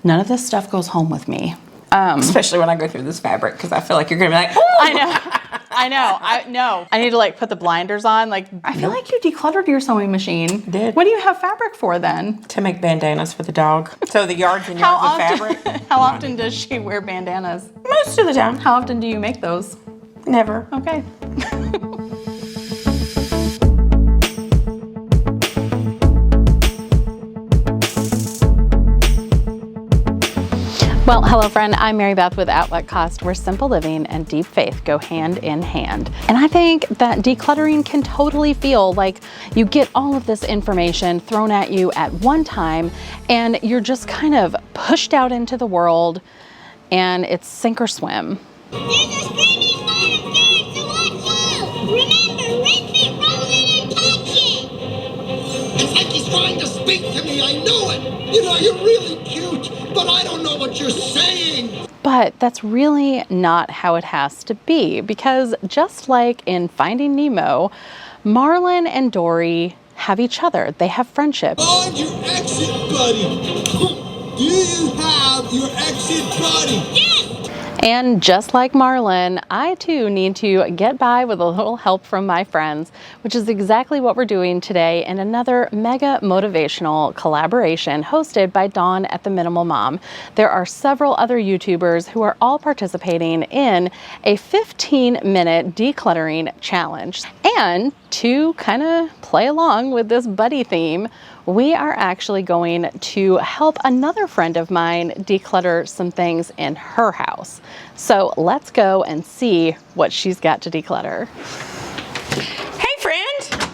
None of this stuff goes home with me. Especially when I go through this fabric, because I feel like you're gonna be like, oh! I know. I need to like put the blinders on. Like, I feel like you decluttered your sewing machine. Did. What do you have fabric for then? To make bandanas for the dog. So the yards and yards of fabric. How often does she wear bandanas? Most of the time. How often do you make those? Never. Okay. Well, hello friend, I'm Mary Beth with Outlet Cost, where simple living and deep faith go hand in hand. And I think that decluttering can totally feel like you get all of this information thrown at you at one time and you're just kind of pushed out into the world and it's sink or swim. There's a screaming Marlin kids to watch out! Remember, rinse it, roll it, and touch it! It's like he's trying to speak to me, I know it! You know, you're really cute, but I don't know what you're saying! But that's really not how it has to be, because just like in Finding Nemo, Marlin and Dory have each other. They have friendship. On your exit, buddy! Do you have your exit buddy? Yes! And just like Marlin, I too need to get by with a little help from my friends, which is exactly what we're doing today in another mega motivational collaboration hosted by Dawn at The Minimal Mom. There are several other YouTubers who are all participating in a 15-minute decluttering challenge. And to kind of play along with this buddy theme, we are actually going to help another friend of mine declutter some things in her house. So let's go and see what she's got to declutter. Hey friend,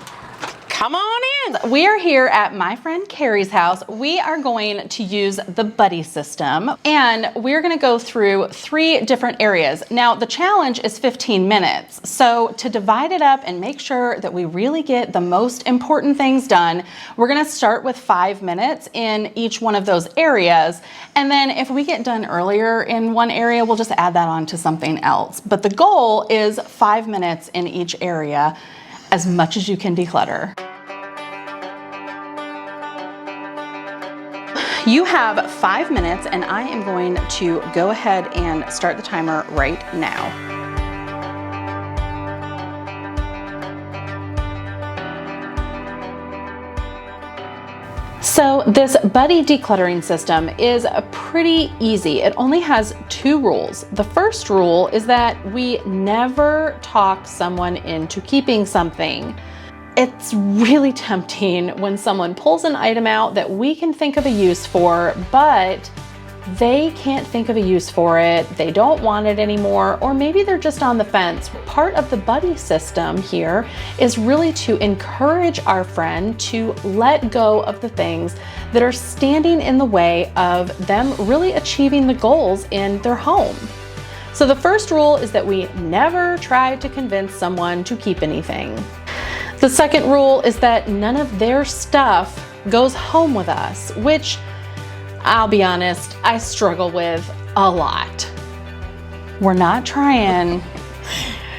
come on in. We are here at my friend Carrie's house. We are going to use the buddy system and we're going to go through 3 different areas. Now the challenge is 15 minutes. So to divide it up and make sure that we really get the most important things done, we're going to start with 5 minutes in each one of those areas. And then if we get done earlier in one area, we'll just add that on to something else. But the goal is 5 minutes in each area, as much as you can declutter. You have 5 minutes and I am going to go ahead and start the timer right now. So this buddy decluttering system is pretty easy. It only has 2 rules. The first rule is that we never talk someone into keeping something. It's really tempting when someone pulls an item out that we can think of a use for, but they can't think of a use for it, they don't want it anymore, or maybe they're just on the fence. Part of the buddy system here is really to encourage our friend to let go of the things that are standing in the way of them really achieving the goals in their home. So the first rule is that we never try to convince someone to keep anything. The second rule is that none of their stuff goes home with us, which, I'll be honest, I struggle with a lot. We're not trying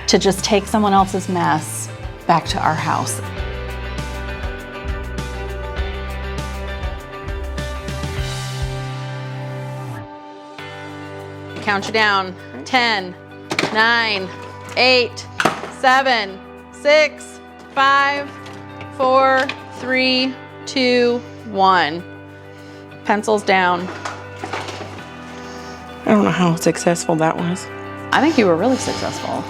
to just take someone else's mess back to our house. Count you down. 10, 9, 8, 7, 6, 5, 4, 3, 2, 1. Pencils down. I don't know how successful that was. I think you were really successful.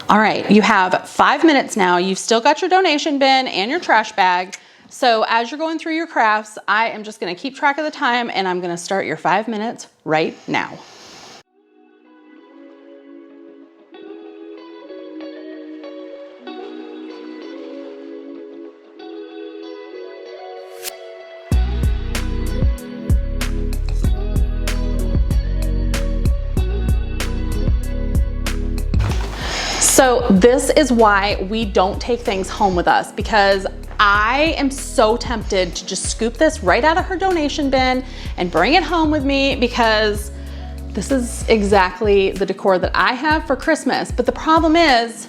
All right, you have 5 minutes now. You've still got your donation bin and your trash bag. So as you're going through your crafts, I am just gonna keep track of the time and I'm gonna start your 5 minutes right now. So this is why we don't take things home with us, because I am so tempted to just scoop this right out of her donation bin and bring it home with me, because This is exactly the decor that I have for Christmas, but the problem is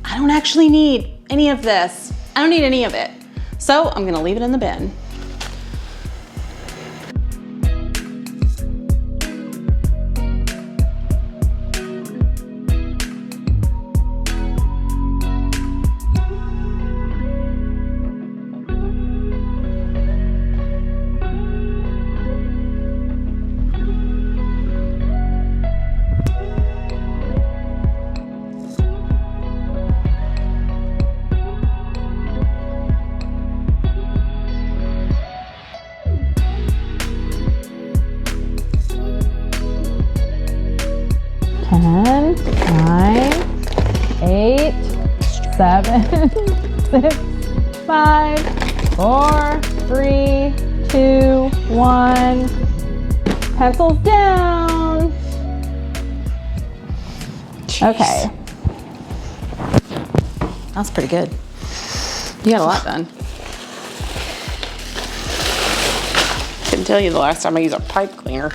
I don't actually need any of this. I don't need any of it. So I'm gonna leave it in the bin. Ten, 9, 8, 7, 6, 5, 4, 3, 2, 1. Pencils down. Okay. That's pretty good. You got a lot done. Couldn't tell you the last time I used a pipe cleaner.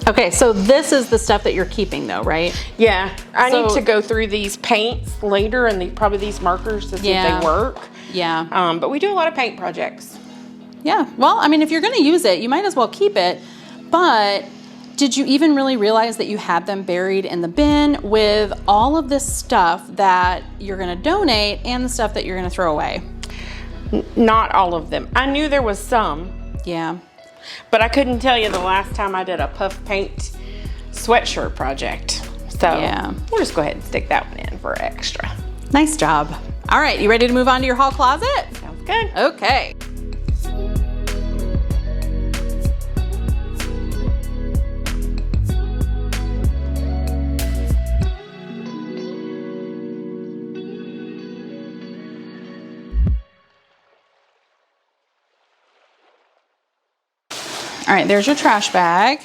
Okay, so this is the stuff that you're keeping though, right? Yeah, I need So- to go through these paints later and probably these markers to see if Yeah. they work. Yeah. But we do a lot of paint projects. Yeah, well, I mean, if you're gonna use it, you might as well keep it. But did you even really realize that you had them buried in the bin with all of this stuff that you're gonna donate and the stuff that you're gonna throw away? Not all of them. I knew there was some, Yeah. but I couldn't tell you the last time I did a puff paint sweatshirt project. So Yeah. we'll just go ahead and stick that one in for extra. Nice job. All right, you ready to move on to your hall closet? Sounds good. Okay. All right, there's your trash bag.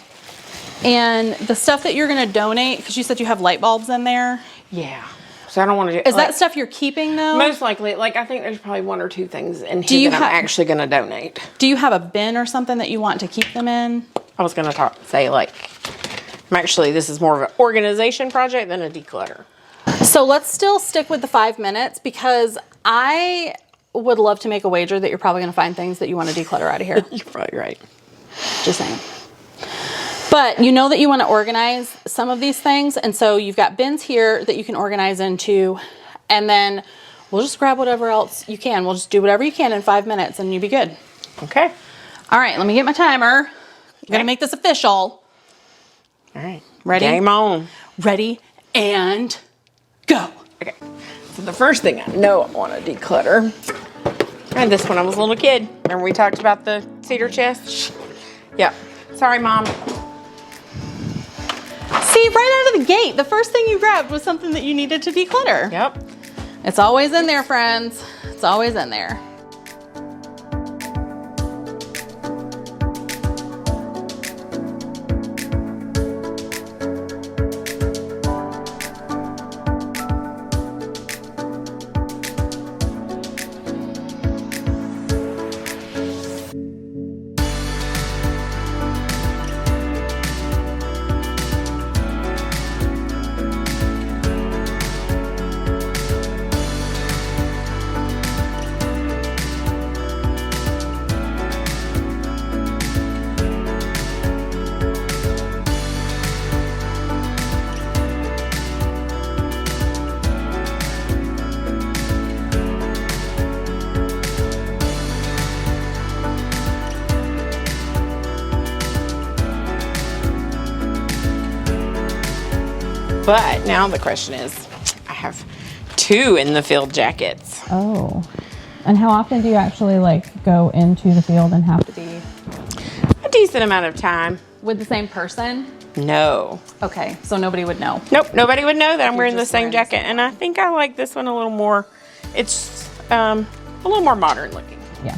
And the stuff that you're gonna donate, because you said you have light bulbs in there. Yeah. So I don't want to do. Is that stuff you're keeping though? most likely? Like I think there's probably 1 or 2 things in Do you here that I'm ha- actually going to donate. Do you have a bin or something that you want to keep them in? I was going to say like, this is more of an organization project than a declutter. So let's still stick with the 5 minutes because I would love to make a wager that you're probably gonna find things that you want to declutter out of here. You're probably right. Just saying. But you know that you want to organize some of these things, and so you've got bins here that you can organize into, and then we'll just grab whatever else you can. We'll just do whatever you can in 5 minutes and you'll be good. Okay. All right, let me get my timer. I'm gonna make this official. All right. Ready? Game on. Ready, and go. Okay. So the first thing I know I want to declutter, and this when I was a little kid. Remember we talked about the cedar chest? Yep. Sorry, Mom. See, right out of the gate, the first thing you grabbed was something that you needed to declutter. Yep. It's always in there, friends. It's always in there. But now the question is, I have 2 in the field jackets. Oh. And how often do you actually like go into the field and have to be A decent amount of time. With the same person? No. Okay, so nobody would know. Nope, nobody would know that I'm wearing the just same wearing the jacket. And I think I like this one a little more. It's a little more modern looking. Yeah.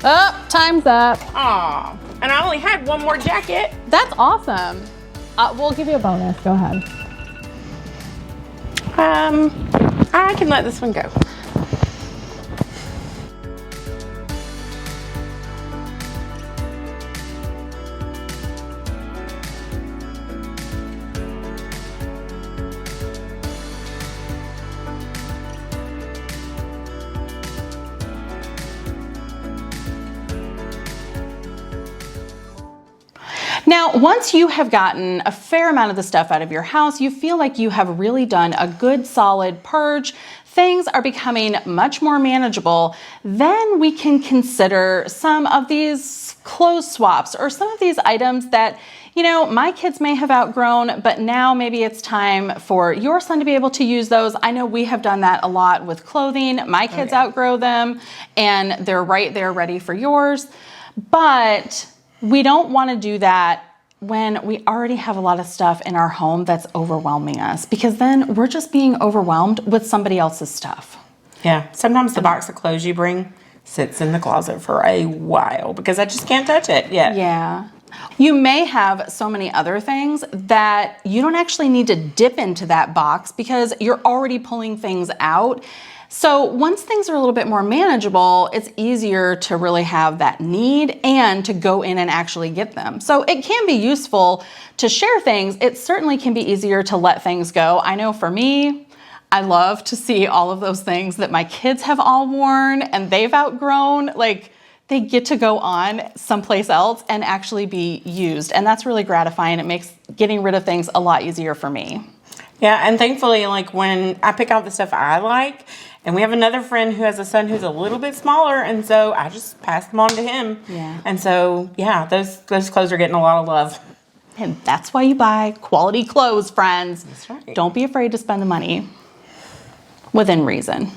Oh, time's up. Aw. And I only had 1 more jacket. That's awesome. We'll give you a bonus. Go ahead. I can let this one go. once you have gotten a fair amount of the stuff out of your house, you feel like you have really done a good solid purge, things are becoming much more manageable, then we can consider some of these clothes swaps or some of these items that, you know, my kids may have outgrown, but now maybe it's time for your son to be able to use those. I know we have done that a lot with clothing. My kids outgrow them and they're right there ready for yours. But we don't want to do that when we already have a lot of stuff in our home that's overwhelming us, because then we're just being overwhelmed with somebody else's stuff. Yeah, sometimes the box of clothes you bring sits in the closet for a while because I just can't touch it yet. Yeah. You may have so many other things that you don't actually need to dip into that box because you're already pulling things out. So once things are a little bit more manageable, it's easier to really have that need and to go in and actually get them. So it can be useful to share things. It certainly can be easier to let things go. I know for me, I love to see all of those things that my kids have all worn and they've outgrown. Like, they get to go on someplace else and actually be used. And that's really gratifying. It makes getting rid of things a lot easier for me. Yeah, and thankfully, like when I pick out the stuff I like, and we have another friend who has a son who's a little bit smaller, and so I just pass them on to him. Yeah. And so, yeah, those clothes are getting a lot of love. And that's why you buy quality clothes, friends. That's right. Don't be afraid to spend the money within reason.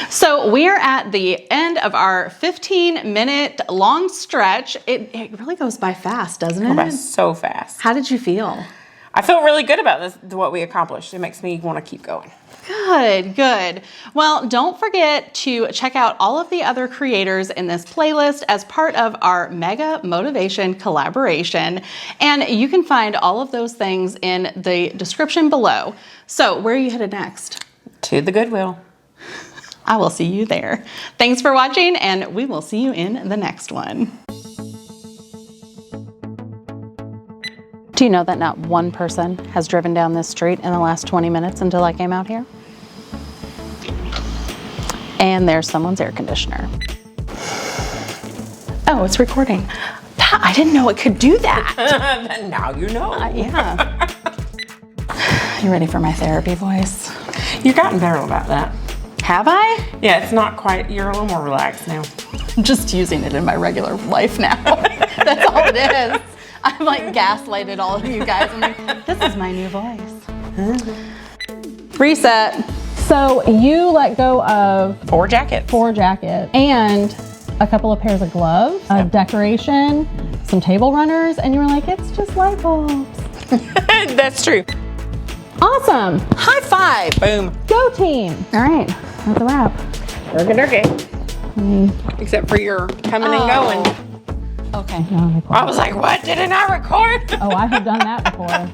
So we are at the end of our 15-minute long stretch. It really goes by fast, doesn't it? Go by so fast. How did you feel? I feel really good about this, what we accomplished. It makes me want to keep going. Good, good. Well, don't forget to check out all of the other creators in this playlist as part of our Mega Motivation collaboration. And you can find all of those things in the description below. So where are you headed next? To the Goodwill. I will see you there. Thanks for watching, and we will see you in the next one. Do you know that not one person has driven down this street in the last 20 minutes until I came out here? And there's someone's air conditioner. Oh, it's recording. I didn't know it could do that. Now you know. Yeah. You ready for my therapy voice? You've gotten better about that. Have I? Yeah, it's not quite, you're a little more relaxed now. I'm just using it in my regular life now. That's all it is. I've like gaslighted all of you guys. I'm like, this is my new voice. Reset. So you let go of 4 jackets. 4 jackets and a couple of pairs of gloves, a decoration, some table runners, and you were like, it's just light bulbs. That's true. Awesome. High five. Boom. Go team. All right, that's a wrap. Except for your coming and going. Okay. No, I was like, what? Didn't I record? Oh, I have done that before.